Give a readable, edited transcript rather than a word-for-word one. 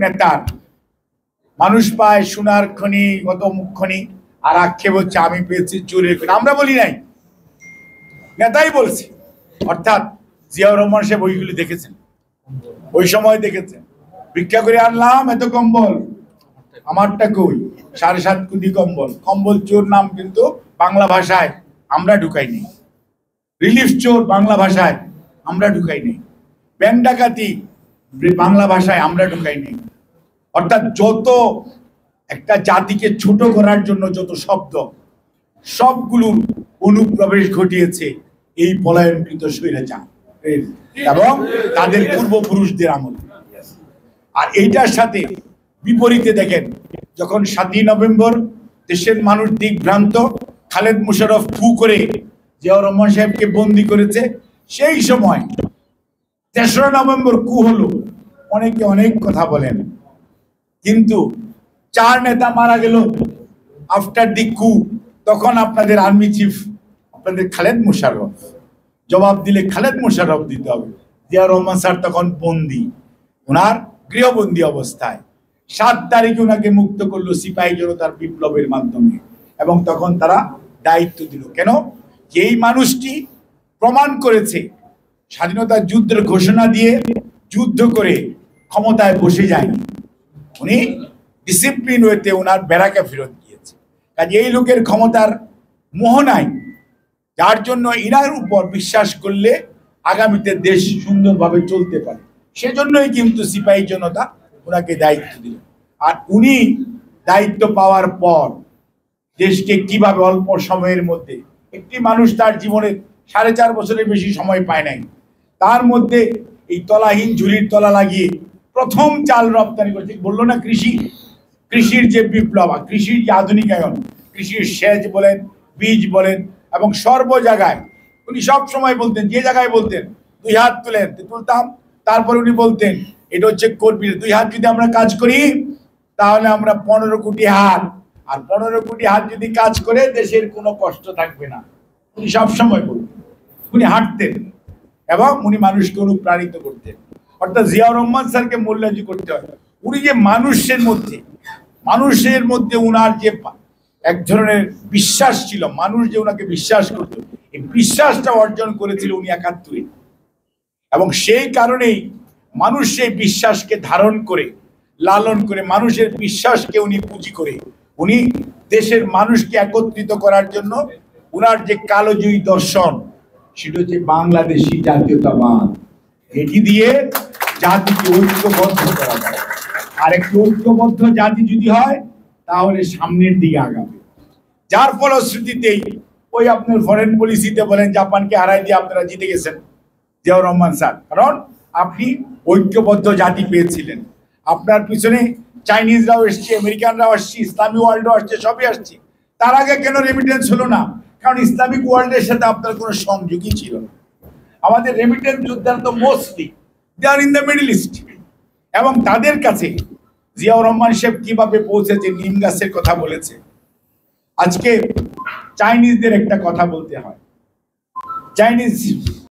নেতার মানুষ পায় সোনার খনি, কত মুখখনি, আর আক্ষেপ হচ্ছে আমি পেয়েছি চুরির খনি। আমরা বলি নাই, নেতাই বলছে। অর্থাৎ জিয়াউর রহমান সাহেব ওইগুলি দেখেছেন, ওই সময় দেখেছেন। ভিক্ষা করে আনলাম এত কম্বল, আমারটা কই, 7.5 কোটি কম্বল। কম্বল চোর নাম কিন্তু বাংলা ভাষায় আমরা ঢুকাইনি। রিলিফ চোর বাংলা ভাষায় আমরা ঢুকাইনি। ব্যাংক ডাকাতি বাংলা ভাষায় আমরা ঢুকাইনি। অর্থাৎ যত একটা জাতিকে ছোট করার জন্য যত শব্দ, সবগুলোর অনুপ্রবেশ ঘটিয়েছে এই পলায়নকৃত স্বৈরাচার এবং তাদের পূর্বপুরুষদের আমল। আর এইটার সাথে বিপরীতে দেখেন, যখন 7ই নভেম্বর দেশের মানুষ দিকভ্রান্ত, খালেদ মুশারফ ফু করে জিয়াউর রহমান সাহেবকে বন্দি করেছে, সেই সময় 3রা নভেম্বর কু হলো, অনেকে অনেক কথা বলেন, কিন্তু 4 নেতা মারা গেল আফটার দি কু। তখন আপনাদের আর্মি চিফ, আপনাদের খালেদ মুশারফ, জবাব দিলে খালেদ মুশারফ দিতে হবে। জিয়াউর রহমান স্যার তখন বন্দি, ওনার গৃহবন্দী অবস্থায়। 7 তারিখে ওনাকে মুক্ত করলো সিপাহী জনতার বিপ্লবের মাধ্যমে। এবং তখন তারা দায়িত্ব দিল, কেন? যেই মানুষটি প্রমাণ করেছে স্বাধীনতা যুদ্ধের ঘোষণা দিয়ে যুদ্ধ করে ক্ষমতায় বসে যায়নি, উনি ডিসিপ্লিন ওয়েতে ওনার ব্যারাকে ফেরত গিয়েছে। কাজে এই লোকের ক্ষমতার মোহ নাই, যার জন্য ইনার উপর বিশ্বাস করলে আগামীতে দেশ সুন্দরভাবে চলতে পারে। সেজন্যই কিন্তু সিপাহী জনতা ওনাকে দায়িত্ব দিল। আর উনি দায়িত্ব পাওয়ার পর দেশকে কিভাবে অল্প সময়ের মধ্যে, একটি মানুষ তার জীবনের 4.5 বছরের বেশি সময় পায় নাই, তার মধ্যে এই তলাহীন ঝুলির তলা লাগিয়ে প্রথম চাল রপ্তানি করেছে। বললো না কৃষির যে বিপ্লব, কৃষির যে আধুনিকায়ন, কৃষির সেচ বলেন, বীজ বলেন, এবং সর্ব জায়গায় উনি সব সময় বলতেন, যে জায়গায় বলতেন 2 হাত তুলেন, তুলতাম। তারপর উনি বলতেন, এটা হচ্ছে কর্মী, 2 হাত যদি আমরা কাজ করি তাহলে আমরা 15 কোটি হাত, আর 15 কোটি হাত যদি কাজ করে দেশের কোনো কষ্ট থাকবে না। উনি সবসময় বলতেন, উনি হাঁটতেন এবং উনি মানুষকে অনুপ্রাণিত করতেন। অর্থাৎ জিয়াউর রহমান স্যারকে মূল্যায়ন করতে হয়। উনি যে মানুষের মধ্যে উনার যে এক ধরনের বিশ্বাস ছিল, মানুষ যে উনাকে বিশ্বাস করত, এই বিশ্বাসটা অর্জন করেছিল উনি 71-এ। এবং সেই কারণেই মানুষ সেই বিশ্বাসকে ধারণ করে, লালন করে, মানুষের বিশ্বাসকে উনি পুঁজি করে উনি দেশের মানুষকে একত্রিত করার জন্য উনার যে কালোজয়ী দর্শন, সেটা হচ্ছে বাংলাদেশি জাতীয়তাবাদ। এটি দিয়ে জাতিকে ঐক্যবদ্ধ করা যায়। আর একটি ঐক্যবদ্ধ জাতি যদি হয় তাহলে সামনের দিকে আগাবে। যার ফলশ্রুতিতেই ওই আপনার ফরেন পলিসিতে বলেন জাপানকে হারাই দিয়ে আপনারা জিতে গেছেন জিয়াউর রহমান স্যার, কারণ আপনি ঐক্যবদ্ধ জাতি পেয়েছিলেন। আপনার পিছনে চাইনিজরাও এসছে, আমেরিকানরাও আসছে, ইসলামী ওয়ার্ল্ডও আসছে, সবই আসছে। তার আগে কেন রেমিটেন্স হলো না? কারণ ইসলামিক ওয়ার্ল্ডের সাথে আপনার কোনো সংযোগই ছিল না। আমাদের রেমিটেন্স যোদ্ধারা তো mostly they are in the Middle East. এবং তাদের কাছে জিয়াউর রহমান সাহেব কিভাবে পৌঁছেছে, নিম গাছের কথা বলেছে। আজকে চাইনিজদের একটা কথা বলতে হয়, চাইনিজ